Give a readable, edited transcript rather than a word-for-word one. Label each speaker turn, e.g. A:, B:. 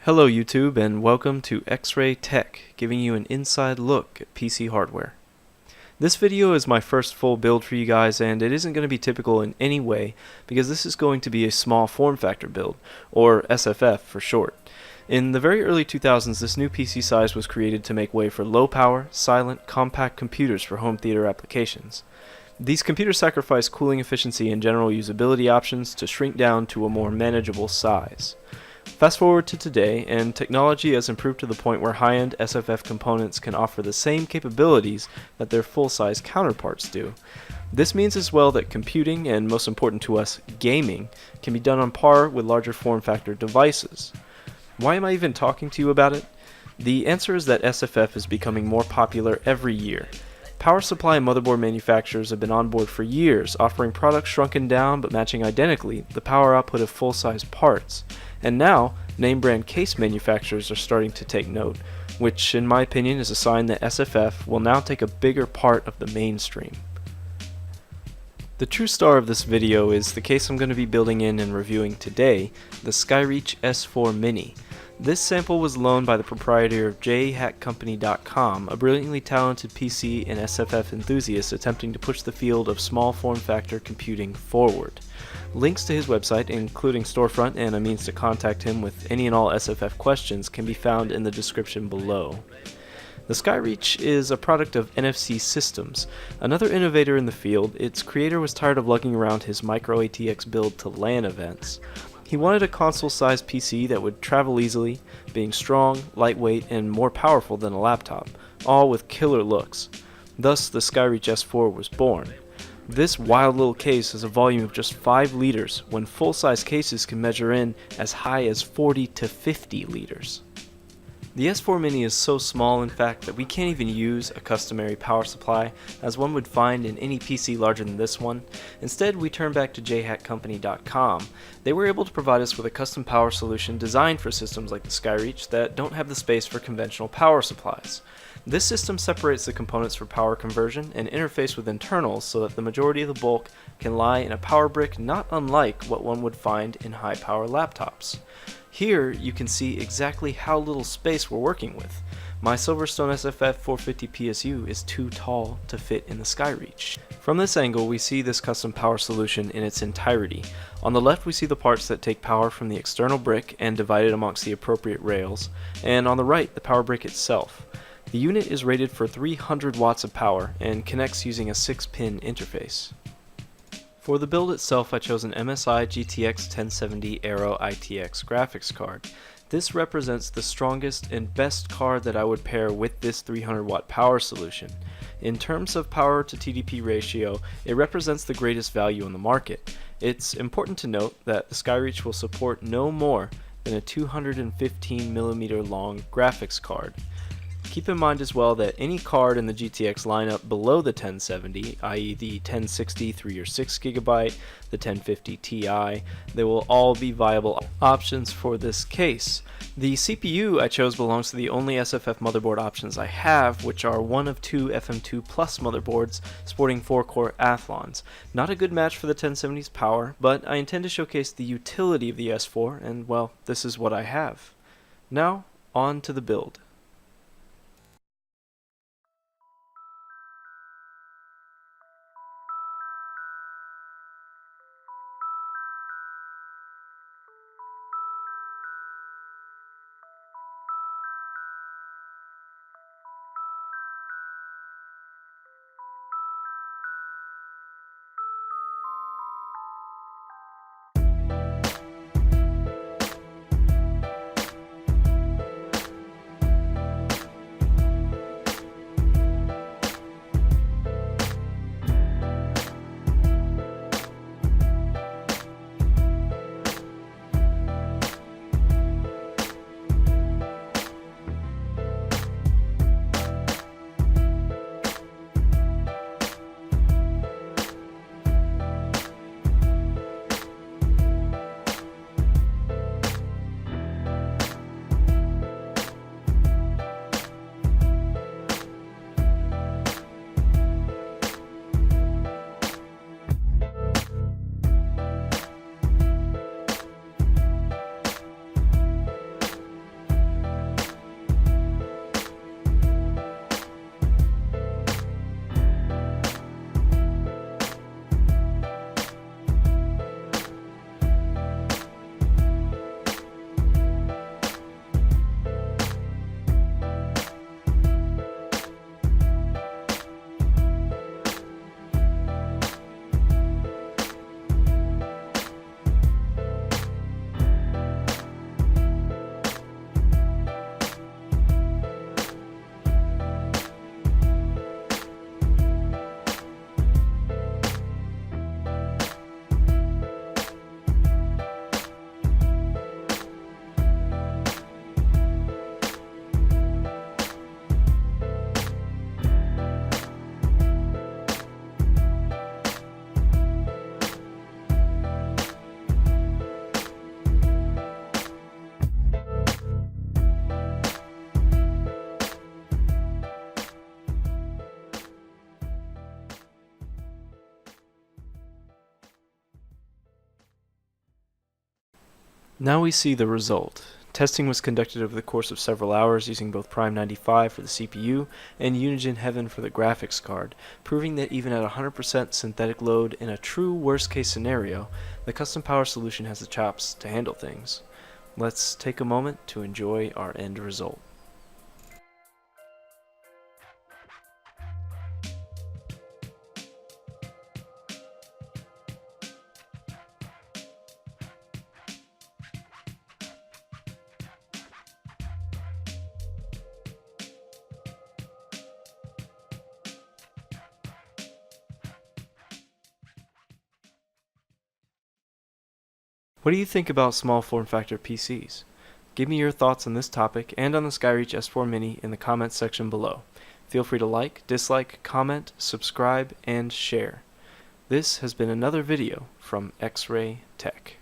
A: Hello YouTube and welcome to X-Ray Tech, giving you an inside look at PC hardware. This video is my first full build for you guys, and it isn't going to be typical in any way because this is going to be a small form factor build, or SFF for short. In the very early 2000s, this new PC size was created to make way for low power, silent, compact computers for home theater applications. These computers sacrifice cooling efficiency and general usability options to shrink down to a more manageable size. Fast forward to today, and technology has improved to the point where high-end SFF components can offer the same capabilities that their full-size counterparts do. This means as well that computing, and most important to us, gaming, can be done on par with larger form factor devices. Why am I even talking to you about it? The answer is that SFF is becoming more popular every year. Power supply and motherboard manufacturers have been on board for years, offering products shrunken down but matching identically the power output of full-size parts. And now, name brand case manufacturers are starting to take note, which in my opinion is a sign that SFF will now take a bigger part of the mainstream. The true star of this video is the case I'm going to be building in and reviewing today, the Skyreach S4 Mini. This sample was loaned by the proprietor of j-hackcompany.com, a brilliantly talented PC and SFF enthusiast attempting to push the field of small form factor computing forward. Links to his website, including storefront and a means to contact him with any and all SFF questions, can be found in the description below. The Skyreach is a product of NFC Systems, another innovator in the field. Its creator was tired of lugging around his micro ATX build to LAN events. He wanted a console-sized PC that would travel easily, being strong, lightweight, and more powerful than a laptop, all with killer looks. Thus, the Skyreach S4 was born. This wild little case has a volume of just 5 liters, when full-size cases can measure in as high as 40 to 50 liters. The S4 Mini is so small, in fact, that we can't even use a customary power supply as one would find in any PC larger than this one. Instead, we turn back to j-hackcompany.com. They were able to provide us with a custom power solution designed for systems like the Skyreach that don't have the space for conventional power supplies. This system separates the components for power conversion and interface with internals so that the majority of the bulk can lie in a power brick not unlike what one would find in high-power laptops. Here you can see exactly how little space we're working with. My Silverstone SFF 450 PSU is too tall to fit in the Skyreach. From this angle we see this custom power solution in its entirety. On the left we see the parts that take power from the external brick and divide it amongst the appropriate rails, and on the right the power brick itself. The unit is rated for 300 watts of power and connects using a 6-pin interface. For the build itself, I chose an MSI GTX 1070 Aero ITX graphics card. This represents the strongest and best card that I would pair with this 300 watt power solution. In terms of power to TDP ratio, it represents the greatest value on the market. It's important to note that the Skyreach will support no more than a 215mm long graphics card. Keep in mind as well that any card in the GTX lineup below the 1070, i.e. the 1060 3 or 6GB, the 1050 Ti, they will all be viable options for this case. The CPU I chose belongs to the only SFF motherboard options I have, which are one of 2 FM2 Plus motherboards sporting 4-core Athlons. Not a good match for the 1070's power, but I intend to showcase the utility of the S4, and well, this is what I have. Now, on to the build. Now we see the result. Testing was conducted over the course of several hours using both Prime 95 for the CPU and Unigine Heaven for the graphics card, proving that even at 100% synthetic load in a true worst-case scenario, the custom power solution has the chops to handle things. Let's take a moment to enjoy our end result. What do you think about small form factor PCs? Give me your thoughts on this topic and on the Skyreach S4 Mini in the comments section below. Feel free to like, dislike, comment, subscribe, and share. This has been another video from X-Ray Tech.